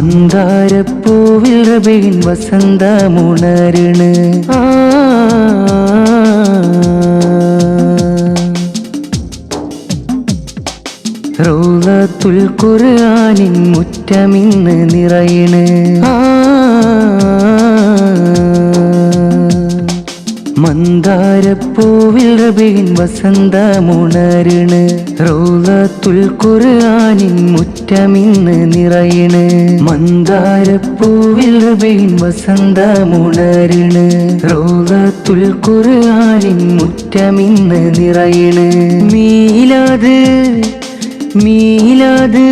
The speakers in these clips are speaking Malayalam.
മന്ദാരപ്പൂവിൽ റബീൻ വസന്തമുണരുണ്. റൗളത്തുൽ ഖുർആനിൻ മുറ്റമിന്ന് നിറയണ്. മന്ദാരപ്പൂവിൽ റബീൻ വസന്തമുണരുണ്. റൗളത്തുൽ ഖുർആനിൻ മുറ്റമിന്ന് നിറയണ്. മന്ദാരപ്പൂവിൽ റബീൻ വസന്തമുണരുണ്. റൗളത്തുൽ ഖുർആനിൻ മുറ്റമിന്ന് നിറയണ്. മീലാദ് മീലാദ്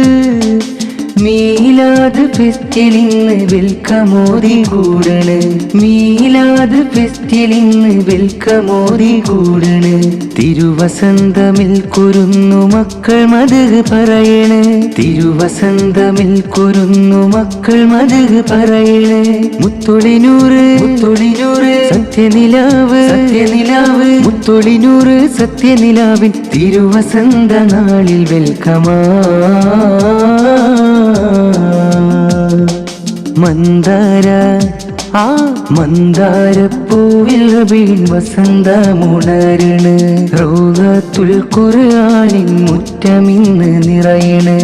മീലാദ് ഫെസ്റ്റിലിന്ന് വെൽക്കമോദി കൂടണ്. മീലാദ് ഫെസ്റ്റിലിന്ന് വെൽക്കമോദി കൂടണ്. തിരുവസന്തമിൽ കുരുന്നു മക്കൾ മദ്ഹ് പറയണ്. തിരുവസന്തമിൽ കുരുന്നു മക്കൾ മദ്ഹ് പറയണ്. മുത്തൊളിനൂറ് മുത്തൊളിനൂറ് സത്യനിലാവ് സത്യനിലാവ് മുത്തൊളിനൂറ് സത്യനിലാവിൻ തിരുവസന്ത നാളിൽ വെൽക്കമാ. മന്ദാര മന്ദാരപ്പൂവിൽ റബീൻ വസന്തമുണരുണ്. റൗളത്തുൽ ഖുർആനിൻ മുറ്റമിന്ന് നിറയണ്.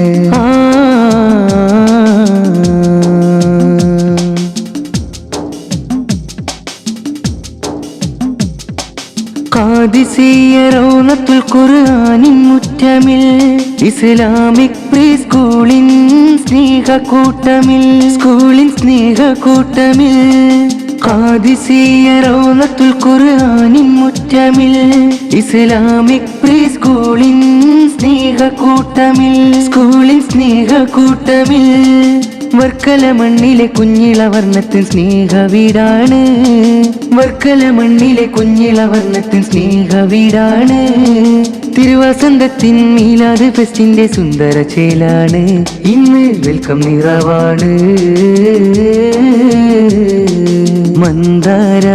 ഖാദിസിയ റൗളത്തുൽ ഖുർആനിൻ മുറ്റമിൽ ഇസ്ലാമിക് പ്രീ സ്കൂളിൻ സ്നേഹക്കൂട്ടമിൽ സ്കൂളിൻ സ്നേഹക്കൂട്ടമിൽ. ഖാദിസിയ റൗളത്തുൽ ഖുർആനിൻ മുറ്റമിൽ ഇസ്ലാമിക് പ്രീ സ്കൂളിൻ സ്നേഹക്കൂട്ടമിൽ സ്കൂളിൻ സ്നേഹക്കൂട്ടമിൽ. വർക്കല മണ്ണിലെ കുഞ്ഞിളവർണ്ണത്തിൻ സ്നേഹവീടാണ്. വർക്കല മണ്ണിലെ കുഞ്ഞിളവർണ്ണത്തിൻ സ്നേഹവീടാണ്. തിരുവസന്തത്തിൻ മീലാദ് ഫെസ്റ്റിന്റെ സുന്ദര ചേലാണ്. ഇന്ന് വെൽക്കം നിറവാണ്. മന്ദാര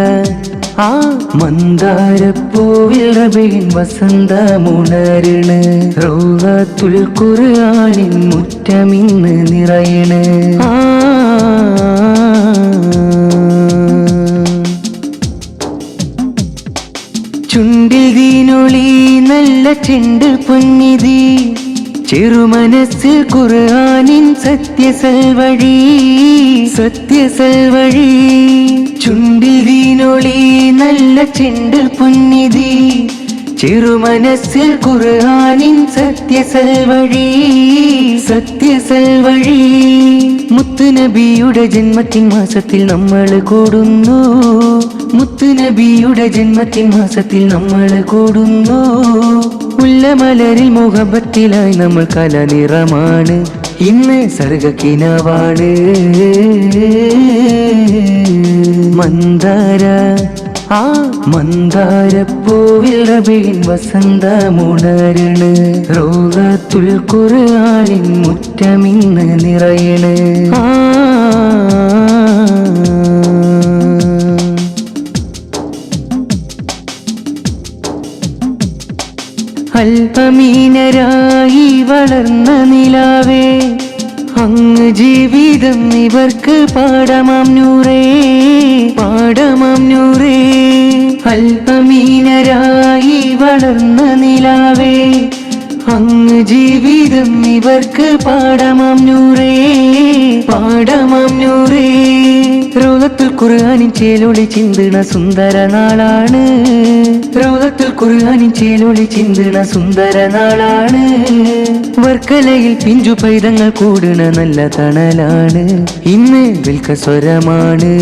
മന്ദാരപ്പൂവിൽ റബീൻ വസന്തമുണരുണ്. റൗളത്തുൽ ഖുർആനിൻ മുറ്റമിന്ന് നിറയണ്. ചുണ്ടിൽ ദീനൊളി നല്ല ചെണ്ട് പൊന്നിതി. ചെറുമനസ്സിൽ ഖുർആനിൻ സത്യസൽവഴി സത്യസൽവഴി. ചുണ്ടിൽ ദീനൊളി നല്ല ചെണ്ട് പൊന്നിതി. ചെറുമനസ്സിൽ ഖുർആനിൻ സത്യസൽവഴി സത്യസൽവഴി. മുത്തുനബിയുടെ ജന്മത്തിൻ മാസത്തിൽ നമ്മൾ കൂടുന്നു. മുത്തുനബിയുടെ ജന്മത്തിൻ മാസത്തിൽ നമ്മൾ കൂടുന്നു. മുല്ലമലരിൽ മുഹബത്തിലായി നമ്മൾ കലനിറമാണ്. ഇന്ന് സർഗക്കിനാവാണ്. മന്ദാര മന്ദാരപ്പൂവിൽ റബീൻ വസന്തമുണരുണ്. റൗളത്തുൽ ഖുർആനിൻ മുറ്റമിന്ന് നിറയണ്. അൽപമീനരായി വളർന്ന നിലാവേ, അങ്ങ് ജീവിതം ഇവർക്ക് പാഠമാം നൂറേ പാഠമാം നൂറേ. അൽപമീനരായി വളർന്ന നിലാവേ, അങ്ങ് ജീവിതം ഇവർക്ക് പാഠമാം നൂറേ പാഠമാം നൂറേ. റൗളത്തുൽ ഖുർആനിൻ ചേലൊളി ചിന്തണ സുന്ദര നാളാണ്. റൗളത്തുൽ ഖുർആനിൻ ചേലൊളി ചിന്തണ സുന്ദര നാളാണ്. വർക്കലയിൽ പിഞ്ചു പൈതങ്ങൾ കൂടുന്ന നല്ല തണലാണ്. ഇന്ന് വിൽക്കസ്വരമാണ്.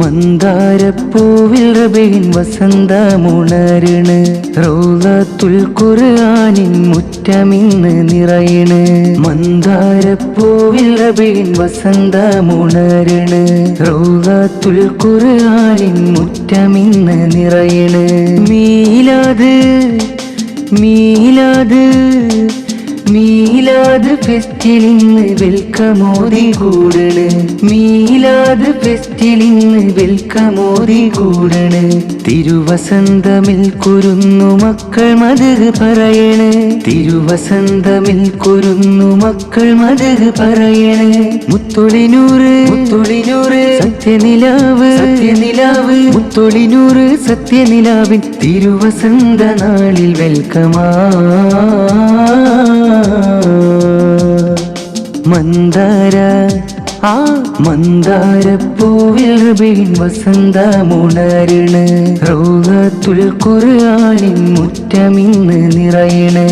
മന്ദാരപ്പൂവിൽ റബീൻ വസന്തമുണരുണ്. റൗളത്തുൽ ഖുർആനിൻ മുറ്റമിന്ന് നിറയണ്. മന്ദാരപ്പൂവിൽ റബീൻ വസന്തമുണരുണ്. റൗളത്തുൽ ഖുർആനിൻ മുറ്റമിന്ന് നിറയണ്. മീലാദ് മീലാദ് മീലാദ് ഫെസ്റ്റിലിന്ന് വെൽക്കമോദി കൂടണ്, മീലാദ് ഫെസ്റ്റിലിന്ന് വെൽക്കമോദി കൂടണ്. തിരുവസന്തമിൽ കുരുന്നു മക്കൾ മദ്ഹ് പറയണ്, തിരുവസന്തമിൽ കുരുന്നു മക്കൾ മദ്ഹ് പറയണ്. മുത്തൊളിനൂറ് മുത്തൊളിനൂറ് സത്യനിലാവ് സത്യനിലാവ്, മുത്തൊളിനൂറ് സത്യനിലാവിൻ തിരുവസന്ത നാളിൽ വെൽക്കമാ. മന്ദാര ആ മന്ദാരപ്പൂവിൽ റബീൻ വസന്തമുണര്ണ്, റൗളത്തുൽ ഖുർആനിൻ മുറ്റമിന്ന് നിറയണ്.